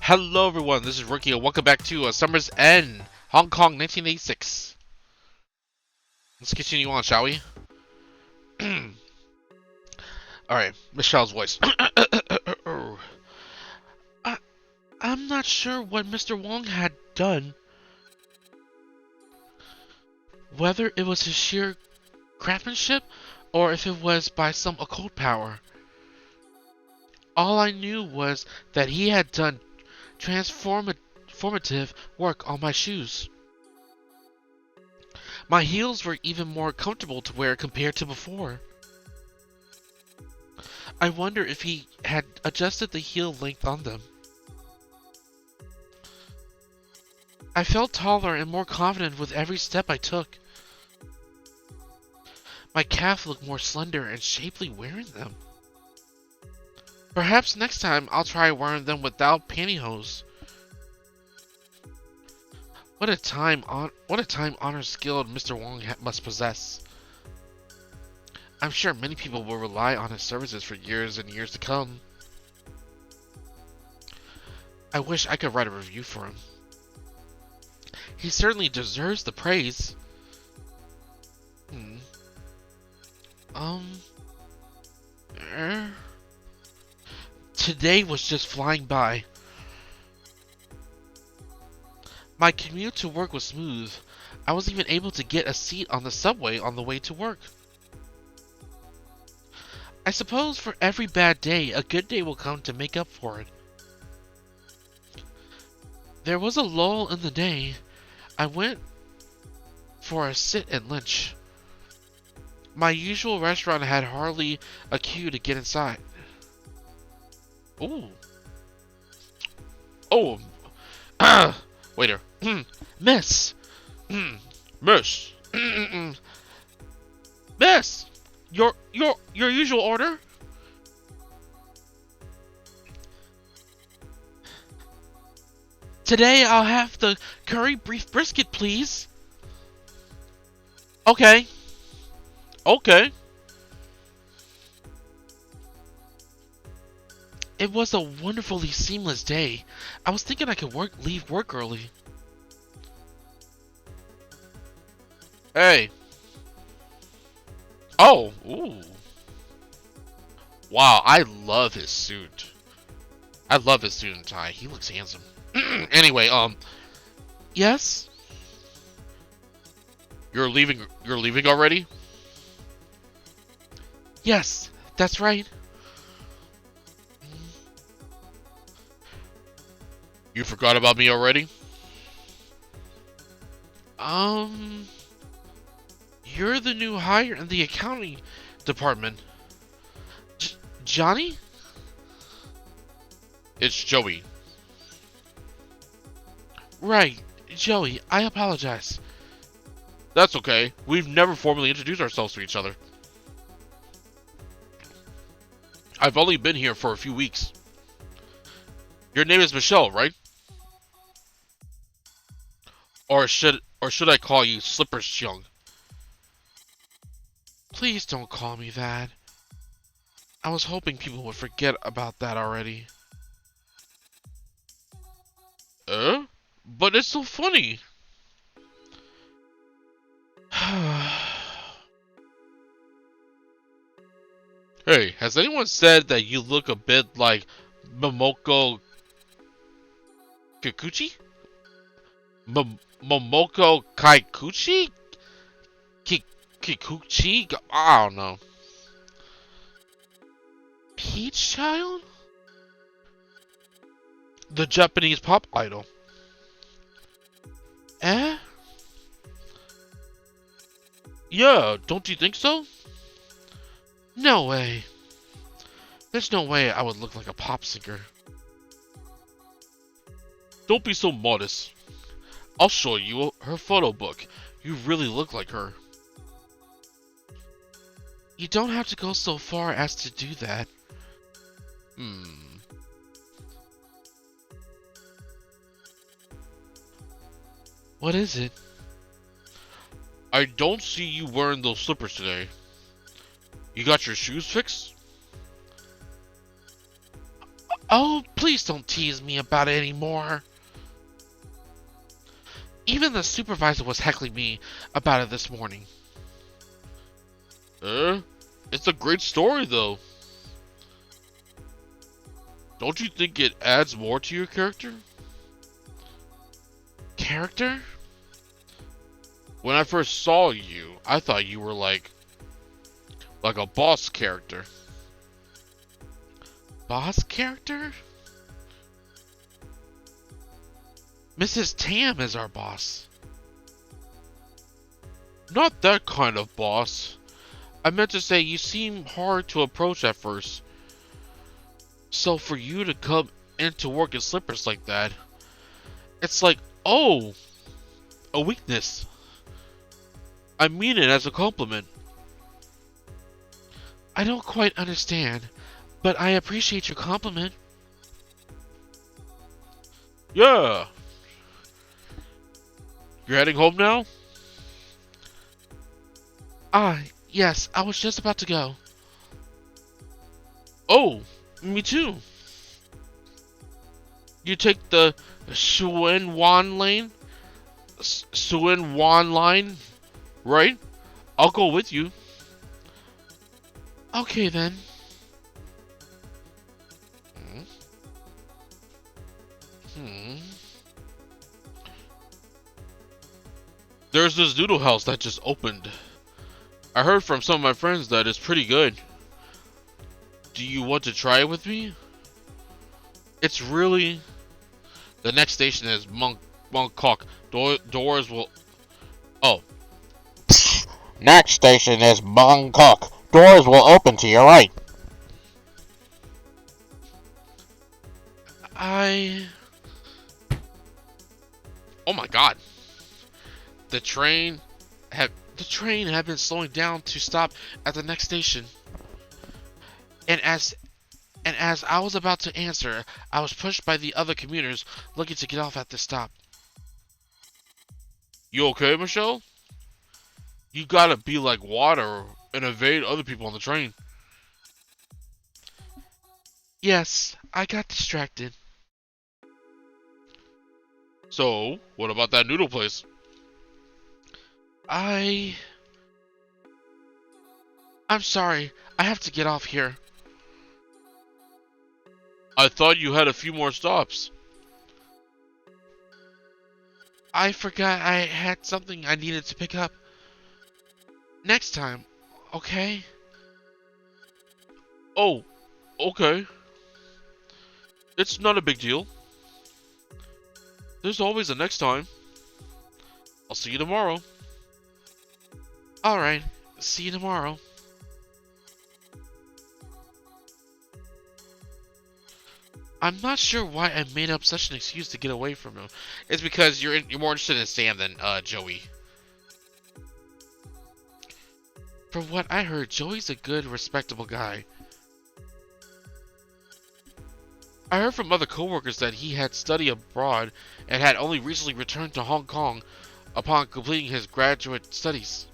Hello everyone, this is Ricky and welcome back to Summer's End, Hong Kong 1986. Let's continue on, shall we? Alright, Michelle's voice. I'm not sure what Mr. Wong had done. Whether it was his sheer craftsmanship or if it was by some occult power. All I knew was that he had done transformative work on my shoes. My heels were even more comfortable to wear compared to before. I wonder if he had adjusted the heel length on them. I felt taller and more confident with every step I took. My calf looked more slender and shapely wearing them. Perhaps next time I'll try wearing them without pantyhose. What a time-honored skill Mr. Wong must possess. I'm sure many people will rely on his services for years and years to come. I wish I could write a review for him. He certainly deserves the praise. Today was just flying by. My commute to work was smooth. I was even able to get a seat on the subway on the way to work. I suppose for every bad day, a good day will come to make up for it. There was a lull in the day. I went for a sit at lunch. My usual restaurant had hardly a queue to get inside. Ooh. Oh. Waiter. Miss. Miss. Miss. Your usual order? Today I'll have the curry beef brisket, please. Okay. Okay. It was a wonderfully seamless day. I was thinking I could leave work early. Hey. Oh, ooh. Wow, I love his suit. I love his suit and tie. He looks handsome. Anyway, yes? You're leaving already? Yes, that's right. You forgot about me already? You're the new hire in the accounting department. Johnny? It's Joey. Right, Joey, I apologize. That's okay. We've never formally introduced ourselves to each other. I've only been here for a few weeks. Your name is Michelle, right? Or should I call you Slippers Chung? Please don't call me that. I was hoping people would forget about that already. But it's so funny. Hey, has anyone said that you look a bit like Momoko Kikuchi? Momoko Kaikuchi? Kikuchi? I don't know. Peach Child? The Japanese pop idol. Eh? Yeah, don't you think so? No way. There's no way I would look like a pop singer. Don't be so modest. I'll show you her photo book. You really look like her. You don't have to go so far as to do that. What is it? I don't see you wearing those slippers today. You got your shoes fixed? Oh, please don't tease me about it anymore. Even the supervisor was heckling me about it this morning. It's a great story, though. Don't you think it adds more to your character? Character? When I first saw you, I thought you were like a boss character. Boss character? Mrs. Tam is our boss. Not that kind of boss. I meant to say you seem hard to approach at first. So for you to come into work in slippers like that, it's like, oh, a weakness. I mean it as a compliment. I don't quite understand, but I appreciate your compliment. Yeah. You're heading home now? Ah, yes, I was just about to go. Oh, me too. You take the Suen Wan lane? Suen Wan line? Right? I'll go with you. Okay then. There's this noodle house that just opened. I heard from some of my friends that it's pretty good. Do you want to try it with me? It's really... The next station is Mongkok. Doors will... Oh. Next station is Bangkok. Doors will open to your right. Oh my god. The train had been slowing down to stop at the next station. And as I was about to answer, I was pushed by the other commuters looking to get off at this stop. You okay, Michelle? You gotta be like water and evade other people on the train. Yes, I got distracted. So, what about that noodle place? I'm sorry, I have to get off here. I thought you had a few more stops. I forgot I had something I needed to pick up. Next time, okay? Oh, okay. It's not a big deal. There's always a next time. I'll see you tomorrow. Alright, see you tomorrow. I'm not sure why I made up such an excuse to get away from him. It's because you're more interested in Sam than Joey. From what I heard, Joey's a good, respectable guy. I heard from other coworkers that he had studied abroad and had only recently returned to Hong Kong upon completing his graduate studies.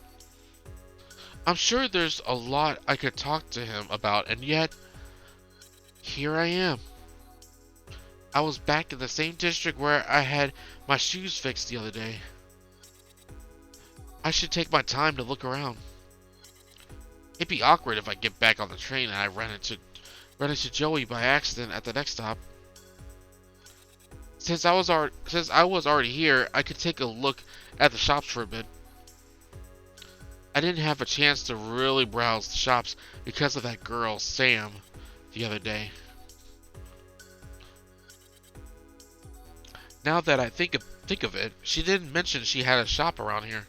I'm sure there's a lot I could talk to him about, and yet, here I am. I was back in the same district where I had my shoes fixed the other day. I should take my time to look around. It'd be awkward if I get back on the train and I run into Joey by accident at the next stop. Since I was already here, I could take a look at the shops for a bit. I didn't have a chance to really browse the shops because of that girl, Sam, the other day. Now that I think of it, she didn't mention she had a shop around here.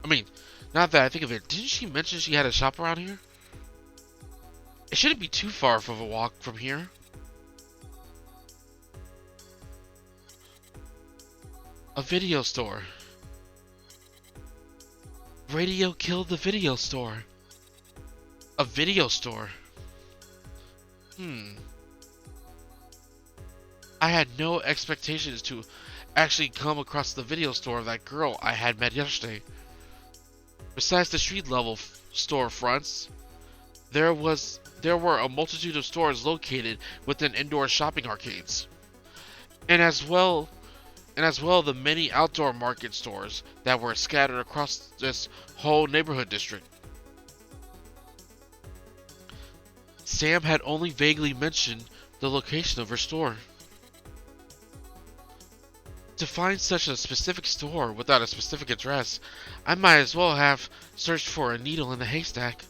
I mean, now that I think of it, didn't she mention she had a shop around here? It shouldn't be too far of a walk from here. A video store. Radio killed the video store. A video store. I had no expectations to actually come across the video store of that girl I had met yesterday. Besides the street level storefronts, there was there were a multitude of stores located within indoor shopping arcades, and as well the many outdoor market stores that were scattered across this whole neighborhood district. Sam had only vaguely mentioned the location of her store. To find such a specific store without a specific address, I might as well have searched for a needle in a haystack.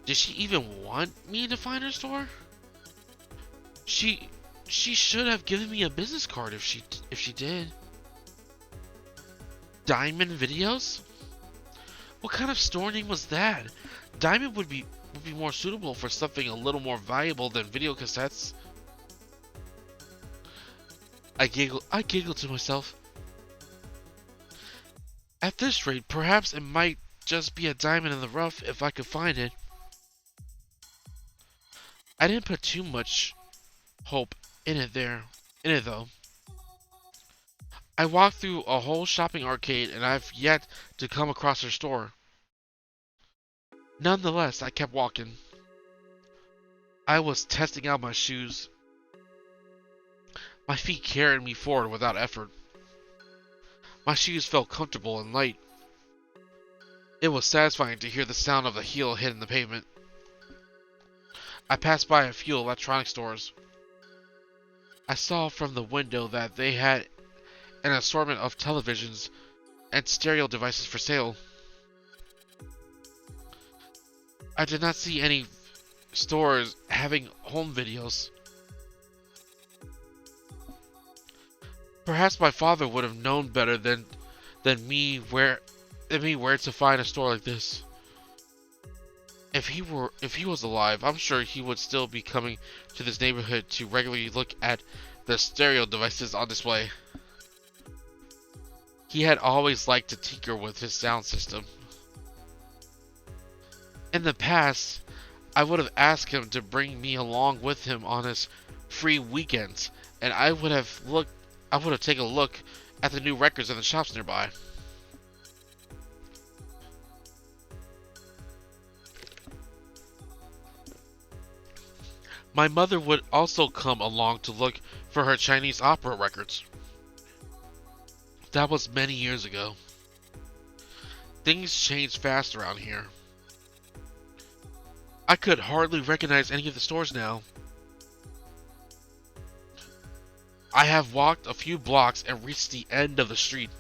Did she even want me to find her store? She she should have given me a business card if she did. Diamond Videos? What kind of store name was that? Diamond would be more suitable for something a little more valuable than video cassettes. I giggled to myself. At this rate, perhaps it might just be a diamond in the rough if I could find it. I didn't put too much hope in it though. I walked through a whole shopping arcade and I've yet to come across her store. Nonetheless, I kept walking. I was testing out my shoes. My feet carried me forward without effort. My shoes felt comfortable and light. It was satisfying to hear the sound of a heel hitting the pavement. I passed by a few electronic stores. I saw from the window that they had an assortment of televisions and stereo devices for sale. I did not see any stores having home videos. Perhaps my father would have known better than me where to find a store like this. If he was alive, I'm sure he would still be coming to this neighborhood to regularly look at the stereo devices on display. He had always liked to tinker with his sound system. In the past, I would have asked him to bring me along with him on his free weekends, and I would have taken a look at the new records in the shops nearby. My mother would also come along to look for her Chinese opera records. That was many years ago. Things changed fast around here. I could hardly recognize any of the stores now. I have walked a few blocks and reached the end of the street.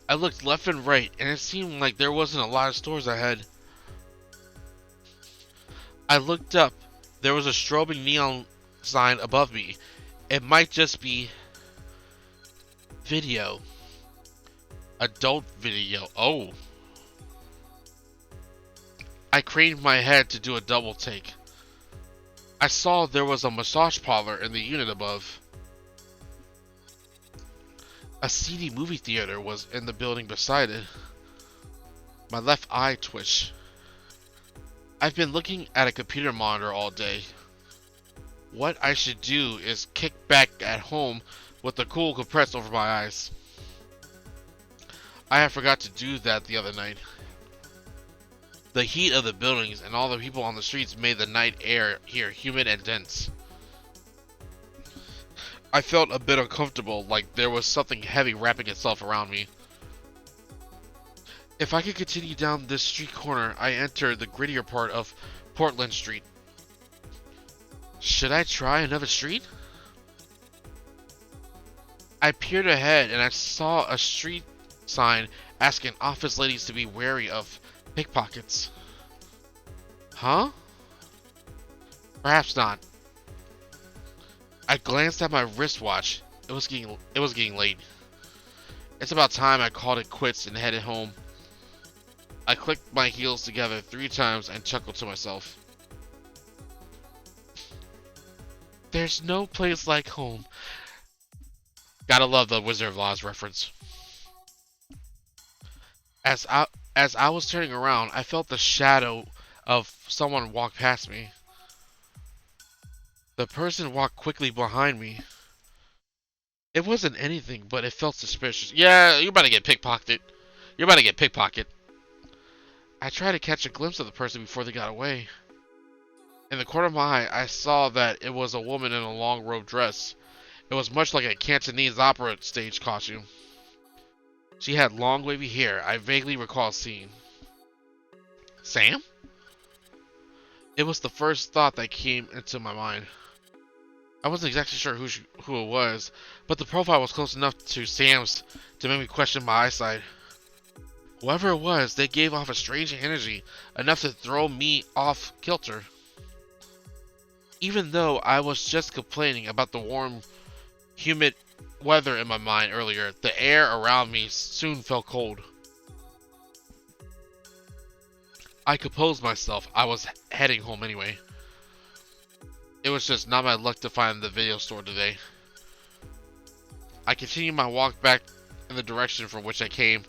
I looked left and right, and it seemed like there wasn't a lot of stores ahead. I looked up. There was a strobing neon sign above me. It might just be video. Adult video. Oh. I craned my head to do a double take. I saw there was a massage parlor in the unit above. A seedy movie theater was in the building beside it. My left eye twitched. I've been looking at a computer monitor all day. What I should do is kick back at home with the cool compressed over my eyes. I forgot to do that the other night. The heat of the buildings and all the people on the streets made the night air here humid and dense. I felt a bit uncomfortable, like there was something heavy wrapping itself around me. If I could continue down this street corner, I entered the grittier part of Portland Street. Should I try another street? I peered ahead and I saw a street sign asking office ladies to be wary of pickpockets. Huh? Perhaps not. I glanced at my wristwatch. It was getting late. It's about time I called it quits and headed home. I clicked my heels together 3 times and chuckled to myself. There's no place like home. Gotta love the Wizard of Oz reference. As I was turning around, I felt the shadow of someone walk past me. The person walked quickly behind me. It wasn't anything, but it felt suspicious. Yeah, you're about to get pickpocketed. You're about to get pickpocketed. I tried to catch a glimpse of the person before they got away. In the corner of my eye, I saw that it was a woman in a long robe dress. It was much like a Cantonese opera stage costume. She had long wavy hair. I vaguely recall seeing. Sam? It was the first thought that came into my mind. I wasn't exactly sure who it was, but the profile was close enough to Sam's to make me question my eyesight. Whoever it was, they gave off a strange energy, enough to throw me off kilter. Even though I was just complaining about the warm, humid weather in my mind earlier, the air around me soon felt cold. I composed myself. I was heading home anyway. It was just not my luck to find the video store today. I continued my walk back in the direction from which I came.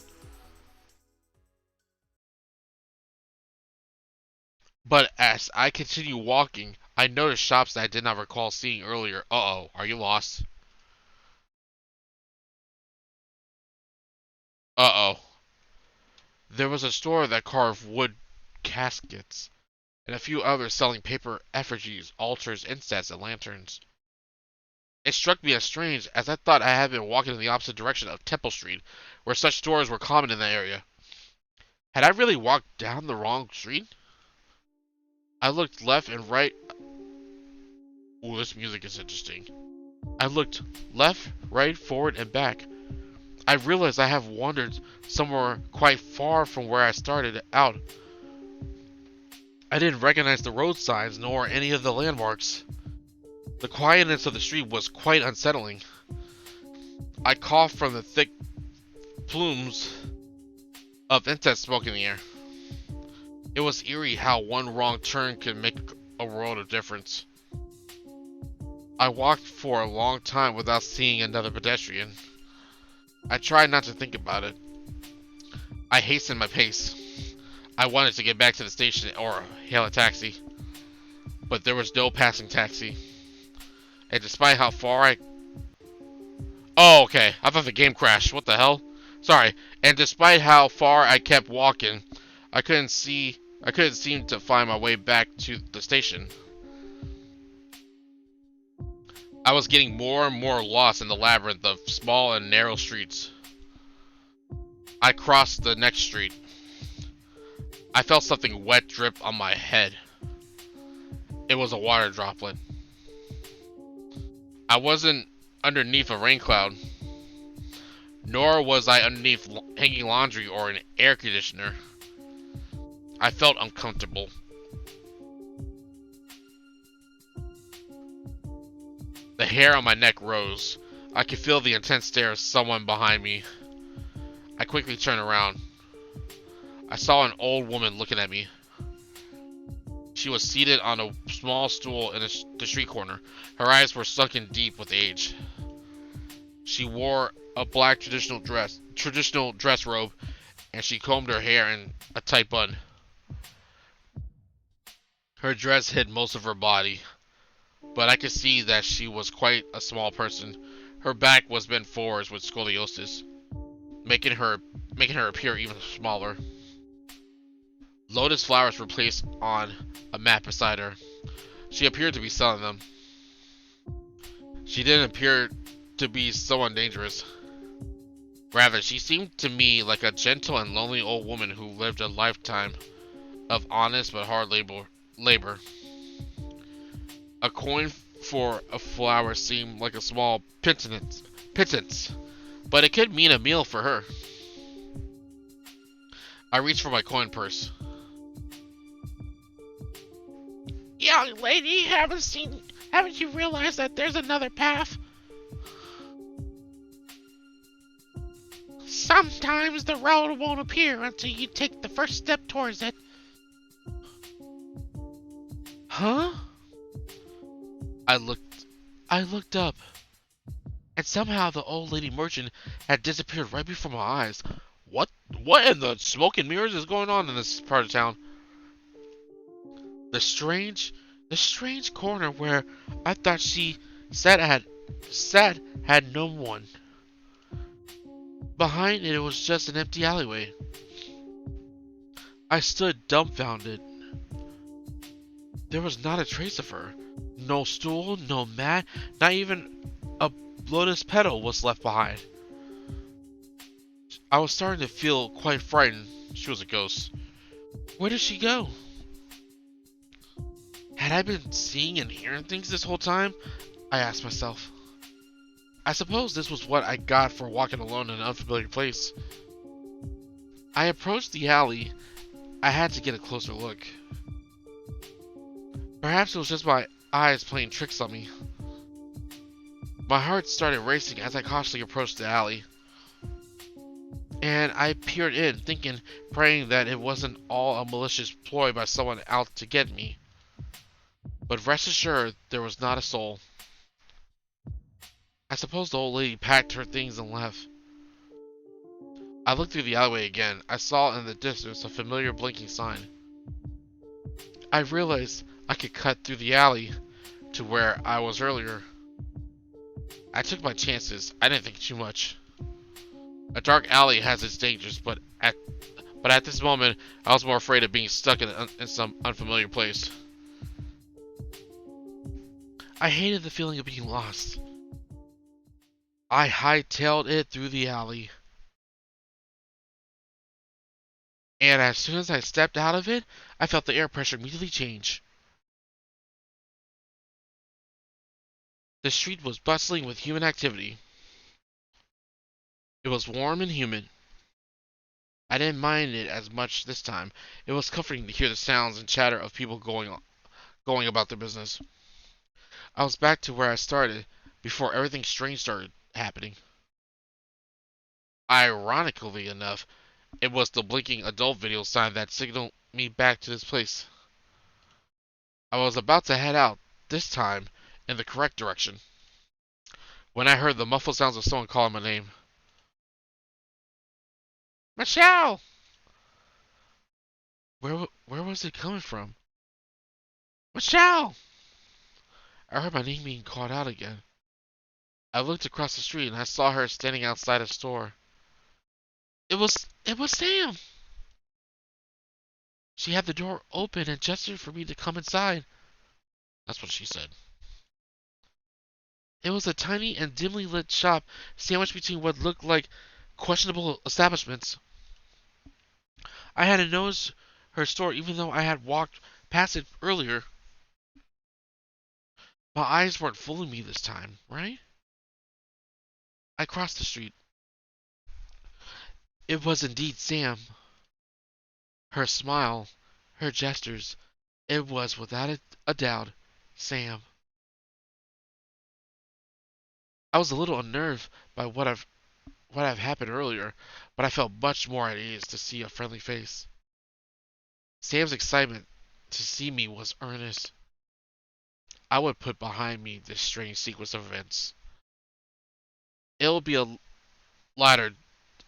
But as I continued walking, I noticed shops that I did not recall seeing earlier. Uh-oh, are you lost? Uh-oh. There was a store that carved wood caskets, and a few others selling paper effigies, altars, incense, and lanterns. It struck me as strange, as I thought I had been walking in the opposite direction of Temple Street, where such stores were common in the area. Had I really walked down the wrong street? I looked left and right. Ooh, this music is interesting. I looked left, right, forward, and back. I realized I have wandered somewhere quite far from where I started out. I didn't recognize the road signs nor any of the landmarks. The quietness of the street was quite unsettling. I coughed from the thick plumes of incense smoke in the air. It was eerie how one wrong turn could make a world of difference. I walked for a long time without seeing another pedestrian. I tried not to think about it. I hastened my pace. I wanted to get back to the station or hail a taxi, but there was no passing taxi. And despite how far I... Oh, okay. I thought the game crashed. What the hell? Sorry. And despite how far I kept walking, I couldn't seem to find my way back to the station. I was getting more and more lost in the labyrinth of small and narrow streets. I crossed the next street. I felt something wet drip on my head. It was a water droplet. I wasn't underneath a rain cloud, nor was I underneath hanging laundry or an air conditioner. I felt uncomfortable. The hair on my neck rose. I could feel the intense stare of someone behind me. I quickly turned around. I saw an old woman looking at me. She was seated on a small stool in the street corner. Her eyes were sunken deep with age. She wore a black traditional dress robe, and she combed her hair in a tight bun. Her dress hid most of her body, but I could see that she was quite a small person. Her back was bent forwards with scoliosis, making her appear even smaller. Lotus flowers were placed on a mat beside her. She appeared to be selling them. She didn't appear to be someone dangerous. Rather, she seemed to me like a gentle and lonely old woman who lived a lifetime of honest but hard labor. A coin for a flower seemed like a small pittance, but it could mean a meal for her. I reached for my coin purse. Young lady, haven't you realized that there's another path? Sometimes the road won't appear until you take the first step towards it. Huh? I looked up, and somehow the old lady merchant had disappeared right before my eyes. What in the smoke and mirrors is going on in this part of town? The strange corner where I thought she sat had no one. Behind it was just an empty alleyway. I stood dumbfounded. There was not a trace of her. No stool, no mat, not even a lotus petal was left behind. I was starting to feel quite frightened. She was a ghost. Where did she go? Had I been seeing and hearing things this whole time? I asked myself. I suppose this was what I got for walking alone in an unfamiliar place. I approached the alley. I had to get a closer look. Perhaps it was just my eyes playing tricks on me. My heart started racing as I cautiously approached the alley. And I peered in, thinking, praying that it wasn't all a malicious ploy by someone out to get me. But rest assured, there was not a soul. I suppose the old lady packed her things and left. I looked through the alleyway again. I saw in the distance a familiar blinking sign. I realized I could cut through the alley to where I was earlier. I took my chances. I didn't think too much. A dark alley has its dangers, but at this moment, I was more afraid of being stuck in some unfamiliar place. I hated the feeling of being lost. I hightailed it through the alley. And as soon as I stepped out of it, I felt the air pressure immediately change. The street was bustling with human activity. It was warm and humid. I didn't mind it as much this time. It was comforting to hear the sounds and chatter of people going about their business. I was back to where I started before everything strange started happening. Ironically enough, it was the blinking adult video sign that signaled me back to this place. I was about to head out, this time in the correct direction, when I heard the muffled sounds of someone calling my name. Michelle! Where was it coming from? Michelle! I heard my name being called out again. I looked across the street and I saw her standing outside a store. It was Sam! She had the door open and gestured for me to come inside. That's what she said. It was a tiny and dimly lit shop sandwiched between what looked like questionable establishments. I hadn't noticed her store even though I had walked past it earlier. My eyes weren't fooling me this time, right? I crossed the street. It was indeed Sam. Her smile, her gestures, it was without a doubt Sam. I was a little unnerved by what had happened earlier, but I felt much more at ease to see a friendly face. Sam's excitement to see me was earnest. I would put behind me this strange sequence of events. It'll be a later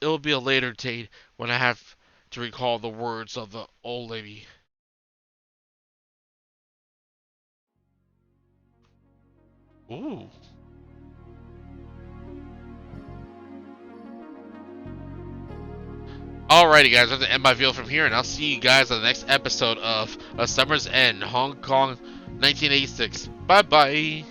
it'll be a later date when I have to recall the words of the old lady. Ooh. Alrighty guys, I'm gonna end my video from here and I'll see you guys on the next episode of A Summer's End, Hong Kong 1986. Bye bye.